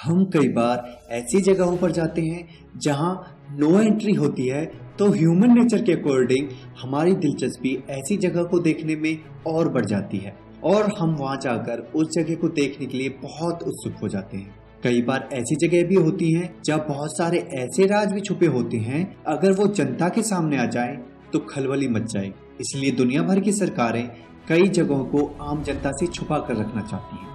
हम कई बार ऐसी जगहों पर जाते हैं जहां नो एंट्री होती है, तो ह्यूमन नेचर के अकॉर्डिंग हमारी दिलचस्पी ऐसी जगह को देखने में और बढ़ जाती है और हम वहां जाकर उस जगह को देखने के लिए बहुत उत्सुक हो जाते हैं। कई बार ऐसी जगह भी होती हैं जहां बहुत सारे ऐसे राज भी छुपे होते हैं, अगर वो जनता के सामने आ जाए तो खलबली मच जाए। इसलिए दुनिया भर की सरकारें कई जगहों को आम जनता से छुपा कर रखना चाहती हैं।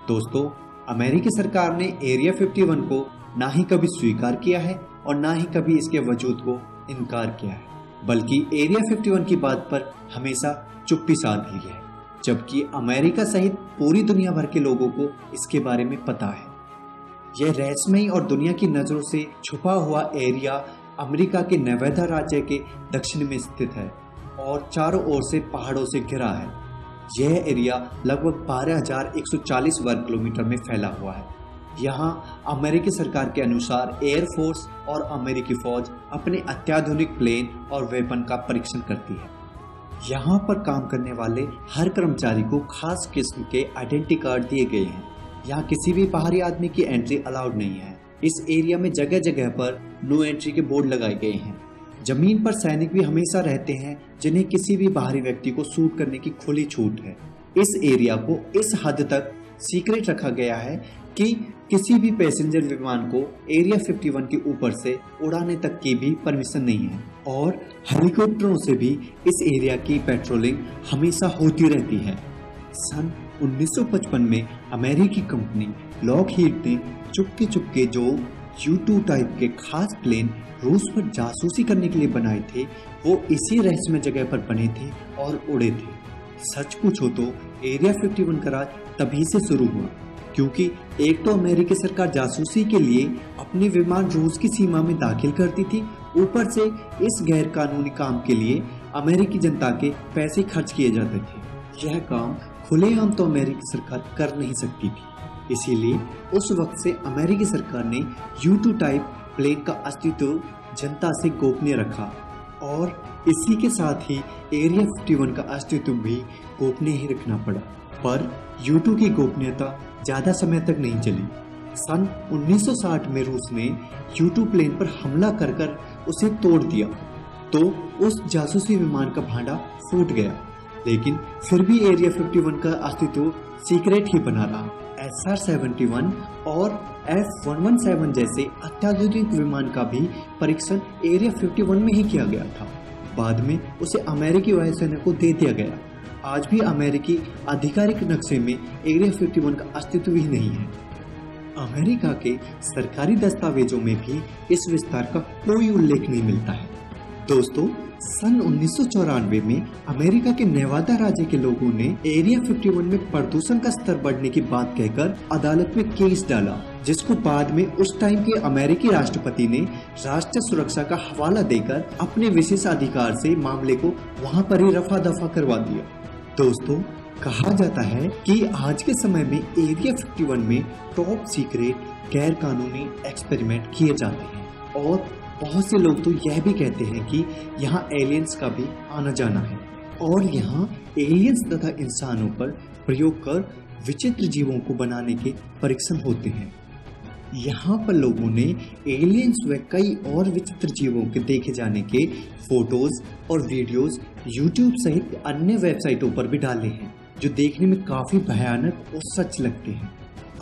दोस्तों, अमेरिकी सरकार ने एरिया 51 को ना ही कभी स्वीकार किया है और ना ही कभी इसके वजूद को इनकार किया है, बल्कि एरिया 51 की बात पर हमेशा चुप्पी साध ली है, जबकि अमेरिका सहित पूरी दुनिया भर के लोगों को इसके बारे में पता है। यह रहस्यमयी और दुनिया की नजरों से छुपा हुआ एरिया अमेरिका के नेवादा राज्य के दक्षिण में स्थित है और चारों ओर से पहाड़ों से घिरा है। यह एरिया लगभग 12,140 वर्ग किलोमीटर में फैला हुआ है। यहाँ अमेरिकी सरकार के अनुसार एयरफोर्स और अमेरिकी फौज अपने अत्याधुनिक प्लेन और वेपन का परीक्षण करती है। यहाँ पर काम करने वाले हर कर्मचारी को खास किस्म के आइडेंटिटी कार्ड दिए गए हैं। यहाँ किसी भी बाहरी आदमी की एंट्री अलाउड नहीं है। इस एरिया में जगह जगह पर नो एंट्री के बोर्ड लगाए गए हैं। जमीन पर सैनिक भी हमेशा रहते हैं, जिन्हें किसी भी बाहरी व्यक्ति को शूट करने की खुली छूट है। इस एरिया को इस हद तक सीक्रेट रखा गया है कि किसी भी पैसेंजर विमान को एरिया 51 के ऊपर से उड़ाने तक की भी परमिशन नहीं है और हेलीकॉप्टरों से भी इस एरिया की पेट्रोलिंग हमेशा होती रहती है। सन 1955 में अमेरिकी कंपनी लॉकहीड ने चुपके चुपके जो U-2 टाइप के खास प्लेन रूस पर जासूसी करने के लिए बनाए थे, वो इसी रहस्यमय जगह पर बने थे और उड़े थे। सच पूछो तो एरिया 51 का राज तभी से शुरू हुआ, क्योंकि एक तो अमेरिकी सरकार जासूसी के लिए अपने विमान रूस की सीमा में दाखिल करती थी, ऊपर से इस गैर कानूनी काम के लिए अमेरिकी जनता के पैसे खर्च किए जाते थे। यह काम खुलेआम तो अमेरिकी सरकार कर नहीं सकती थी, इसीलिए उस वक्त से अमेरिकी सरकार ने U-2 टाइप प्लेन का अस्तित्व जनता से गोपनीय रखा और इसी के साथ ही एरिया 51 का अस्तित्व भी गोपनीय ही रखना पड़ा। पर U-2 की गोपनीयता ज्यादा समय तक नहीं चली। सन 1960 में रूस ने U-2 प्लेन पर हमला कर कर उसे तोड़ दिया, तो उस जासूसी विमान का भांडा फूट गया, लेकिन फिर भी एरिया 51 का अस्तित्व सीक्रेट ही बना रहा। SR-71 और F-117 जैसे अत्याधुनिक विमान का भी परीक्षण एरिया 51 में ही किया गया था। बाद में उसे अमेरिकी वायुसेना को दे दिया गया। आज भी अमेरिकी आधिकारिक नक्शे में एरिया 51 का अस्तित्व ही नहीं है। अमेरिका के सरकारी दस्तावेजों में भी इस विस्तार का कोई उल्लेख नहीं मिलता है। दोस्तों, सन 1994 में अमेरिका के नेवादा राज्य के लोगों ने एरिया 51 में प्रदूषण का स्तर बढ़ने की बात कहकर अदालत में केस डाला, जिसको बाद में उस टाइम के अमेरिकी राष्ट्रपति ने राष्ट्रीय सुरक्षा का हवाला देकर अपने विशेष अधिकार से मामले को वहां पर ही रफा दफा करवा दिया। दोस्तों, कहा जाता है कि आज के समय में एरिया 51 में टॉप सीक्रेट गैर कानूनी एक्सपेरिमेंट किए जाते हैं और बहुत से लोग तो यह भी कहते हैं कि यहाँ एलियंस का भी आना जाना है और यहाँ एलियंस तथा इंसानों पर प्रयोग कर विचित्र जीवों को बनाने के परीक्षण होते हैं। यहाँ पर लोगों ने एलियंस व कई और विचित्र जीवों के देखे जाने के फोटोज और वीडियोस YouTube सहित अन्य वेबसाइटों पर भी डाले हैं, जो देखने में काफी भयानक और सच लगते हैं।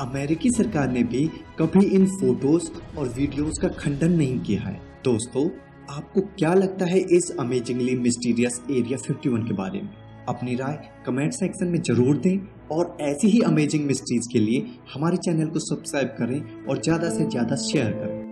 अमेरिकी सरकार ने भी कभी इन फोटोज और वीडियोस का खंडन नहीं किया है। दोस्तों, आपको क्या लगता है इस अमेजिंगली मिस्टीरियस एरिया 51 के बारे में? अपनी राय कमेंट सेक्शन में जरूर दें और ऐसी ही अमेजिंग मिस्ट्रीज के लिए हमारे चैनल को सब्सक्राइब करें और ज्यादा से ज्यादा शेयर करें।